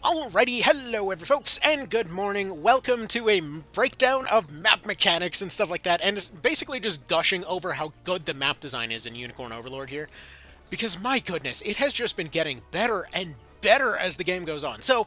Alrighty, hello every folks, and good morning. Welcome to a breakdown of map mechanics and stuff like that, and it's basically just gushing over how good the map design is in Unicorn Overlord here. Because my goodness, it has just been getting better and better as the game goes on. So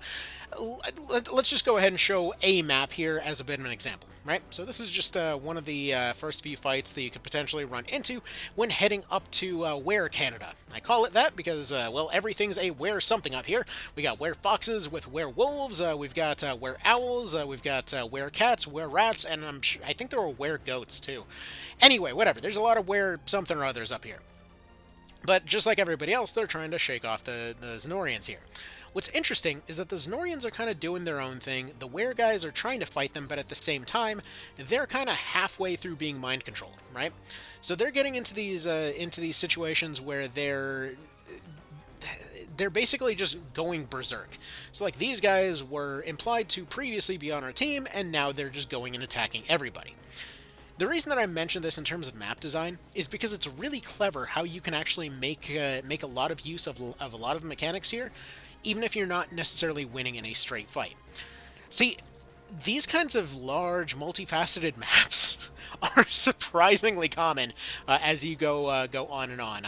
let's just go ahead and show a map here as a bit of an example, right? So this is just one of the first few fights that you could potentially run into when heading up to Were Canada. I call it that because, well, everything's a were something up here. We got were foxes with were wolves, we've got were owls, we've got were cats, were rats, and I think there were were goats too. Anyway, whatever. There's a lot of were something or others up here. But just like everybody else, they're trying to shake off the Zenorians here. What's interesting is that the Zenorians are kind of doing their own thing. The Were guys are trying to fight them, but at the same time, they're kind of halfway through being mind controlled, right? So they're getting into these situations where they're basically just going berserk. So like these guys were implied to previously be on our team, and now they're just going and attacking everybody. The reason that I mention this in terms of map design is because it's really clever how you can actually make a lot of use of a lot of the mechanics here, even if you're not necessarily winning in a straight fight. See, these kinds of large, multifaceted maps are surprisingly common as you go on and on.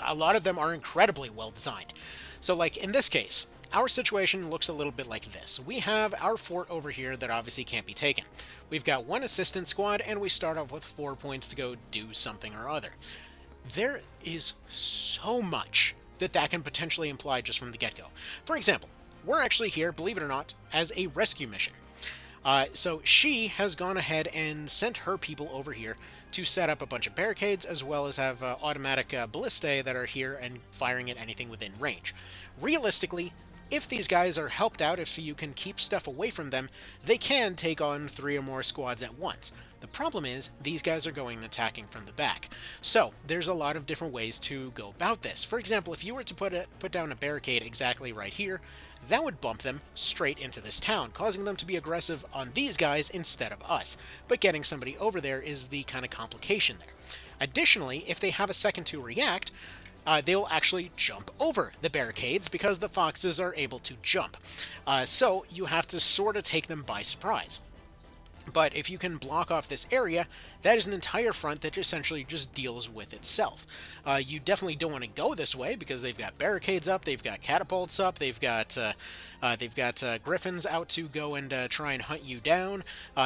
A lot of them are incredibly well designed. So, like in this case, our situation looks a little bit like this. We have our fort over here that obviously can't be taken. We've got one assistant squad, and we start off with 4 points to go do something or other. There is so much that can potentially imply just from the get-go. For example, we're actually here, believe it or not, as a rescue mission. So she has gone ahead and sent her people over here to set up a bunch of barricades, as well as have automatic ballistae that are here and firing at anything within range. Realistically, if these guys are helped out, if you can keep stuff away from them, they can take on 3 or more squads at once. The problem is, these guys are going and attacking from the back. So, there's a lot of different ways to go about this. For example, if you were to put down a barricade exactly right here, that would bump them straight into this town, causing them to be aggressive on these guys instead of us. But getting somebody over there is the kind of complication there. Additionally, if they have a second to react, they will actually jump over the barricades because the foxes are able to jump. So you have to sort of take them by surprise. But if you can block off this area, that is an entire front that essentially just deals with itself. You definitely don't want to go this way because they've got barricades up, they've got catapults up, they've got griffins out to go and try and hunt you down.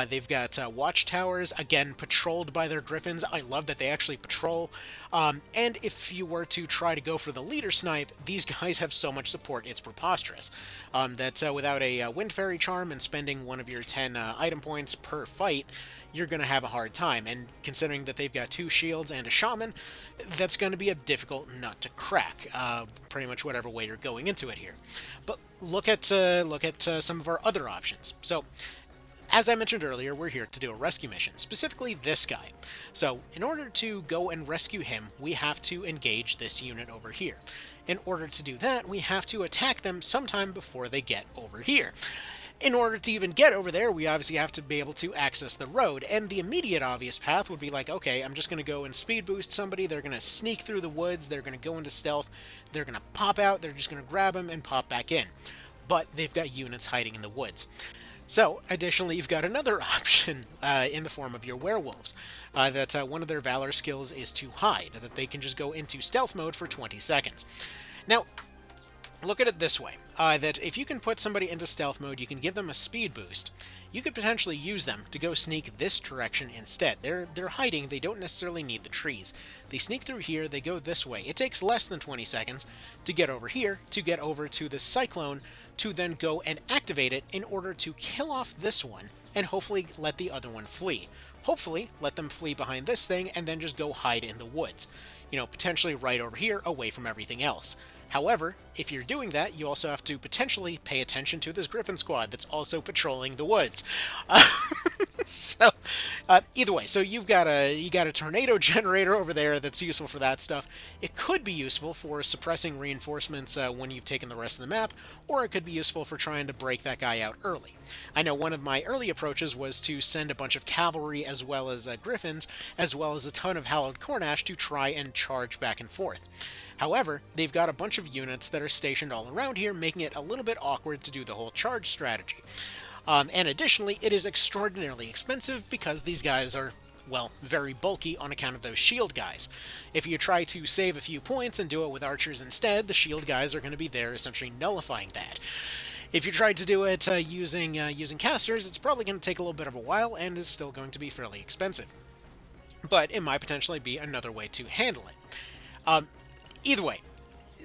They've got watchtowers, again, patrolled by their griffins. I love that they actually patrol. And if you were to try to go for the leader snipe, these guys have so much support, it's preposterous. That without a Wind Fairy charm and spending one of your 10 item points per fight, you're going to have a hard time. And considering that they've got 2 shields and a shaman, that's going to be a difficult nut to crack, pretty much whatever way you're going into it here. But look at some of our other options. So, as I mentioned earlier, we're here to do a rescue mission, specifically this guy. So, in order to go and rescue him, we have to engage this unit over here. In order to do that, we have to attack them sometime before they get over here. In order to even get over there, we obviously have to be able to access the road, and the immediate obvious path would be like, okay, I'm just going to go and speed boost somebody, they're going to sneak through the woods, they're going to go into stealth, they're going to pop out, they're just going to grab them and pop back in. But they've got units hiding in the woods. So, additionally, you've got another option in the form of your werewolves. That one of their valor skills is to hide, that they can just go into stealth mode for 20 seconds. Now, look at it this way, that if you can put somebody into stealth mode, you can give them a speed boost. You could potentially use them to go sneak this direction instead. They're hiding, they don't necessarily need the trees. They sneak through here, they go this way. It takes less than 20 seconds to get over here, to get over to the cyclone, to then go and activate it in order to kill off this one, and hopefully let the other one flee. Hopefully, let them flee behind this thing, and then just go hide in the woods. You know, potentially right over here, away from everything else. However, if you're doing that, you also have to potentially pay attention to this Griffin squad that's also patrolling the woods. So, either way, so you got a tornado generator over there that's useful for that stuff. It could be useful for suppressing reinforcements when you've taken the rest of the map, or it could be useful for trying to break that guy out early. I know one of my early approaches was to send a bunch of cavalry as well as griffins, as well as a ton of hallowed cornash to try and charge back and forth. However, they've got a bunch of units that are stationed all around here, making it a little bit awkward to do the whole charge strategy. And additionally, it is extraordinarily expensive because these guys are, well, very bulky on account of those shield guys. If you try to save a few points and do it with archers instead, the shield guys are going to be there essentially nullifying that. If you try to do it using casters, it's probably going to take a little bit of a while and is still going to be fairly expensive. But it might potentially be another way to handle it. Either way,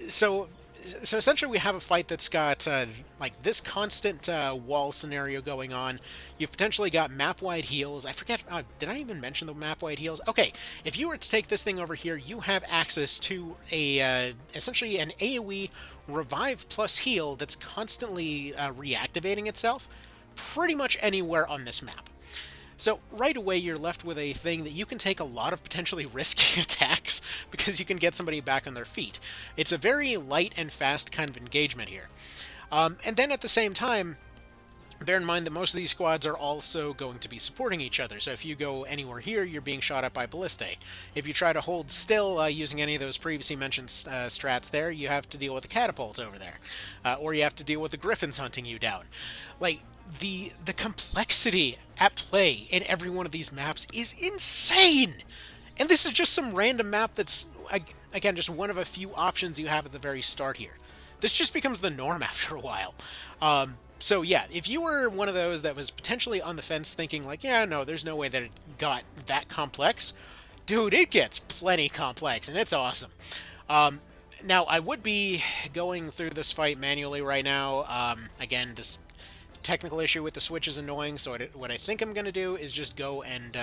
so essentially we have a fight that's got like this constant wall scenario going on. You've potentially got map-wide heals. I forget, did I even mention the map-wide heals? Okay, if you were to take this thing over here, you have access to a essentially an AoE revive plus heal that's constantly reactivating itself pretty much anywhere on this map. So right away you're left with a thing that you can take a lot of potentially risky attacks because you can get somebody back on their feet. It's a very light and fast kind of engagement here. And then at the same time, bear in mind that most of these squads are also going to be supporting each other. So if you go anywhere here, you're being shot at by ballistae. If you try to hold still using any of those previously mentioned strats there, you have to deal with the catapults over there. Or you have to deal with the griffins hunting you down. Like, the complexity at play in every one of these maps is insane! And this is just some random map that's, again, just one of a few options you have at the very start here. This just becomes the norm after a while. So yeah, if you were one of those that was potentially on the fence thinking like, yeah, no, there's no way that it got that complex, dude, it gets plenty complex, and it's awesome. Now, I would be going through this fight manually right now. Again, this technical issue with the Switch is annoying, so what I think I'm going to do is just go and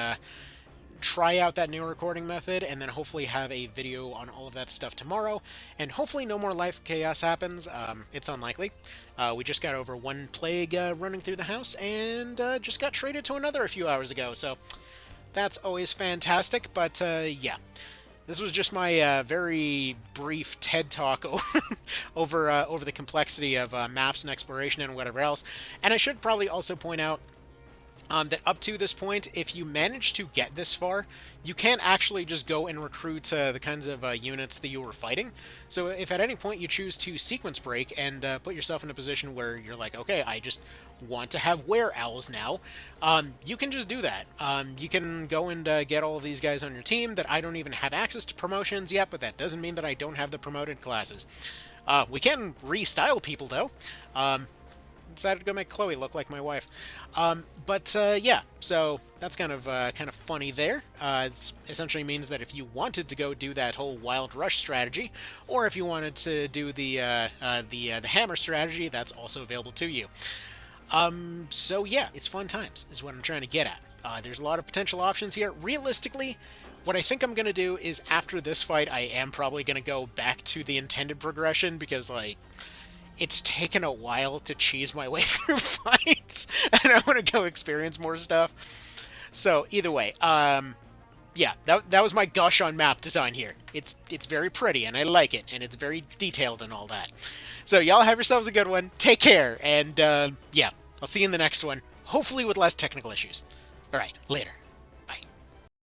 try out that new recording method, and then hopefully have a video on all of that stuff tomorrow, and hopefully no more life chaos happens. It's unlikely. We just got over one plague running through the house, and just got traded to another a few hours ago, so that's always fantastic. But yeah, this was just my very brief TED talk over the complexity of maps and exploration and whatever else. And I should probably also point out that up to this point, if you manage to get this far, you can actually just go and recruit the kinds of units that you were fighting. So if at any point you choose to sequence break and put yourself in a position where you're like, okay, I just want to have were-owls now, you can just do that. You can go and get all of these guys on your team that I don't even have access to promotions yet, but that doesn't mean that I don't have the promoted classes. We can restyle people, though. Decided to go make Chloe look like my wife. Yeah, so that's kind of funny there. It essentially means that if you wanted to go do that whole wild rush strategy, or if you wanted to do the hammer strategy, that's also available to you. So yeah, it's fun times, is what I'm trying to get at. There's a lot of potential options here. Realistically, what I think I'm going to do is after this fight, I am probably going to go back to the intended progression, because, like, it's taken a while to cheese my way through fights, and I want to go experience more stuff. So either way, yeah, that was my gush on map design here. It's very pretty, and I like it, and it's very detailed and all that. So y'all have yourselves a good one. Take care, and yeah, I'll see you in the next one, hopefully with less technical issues. All right, later.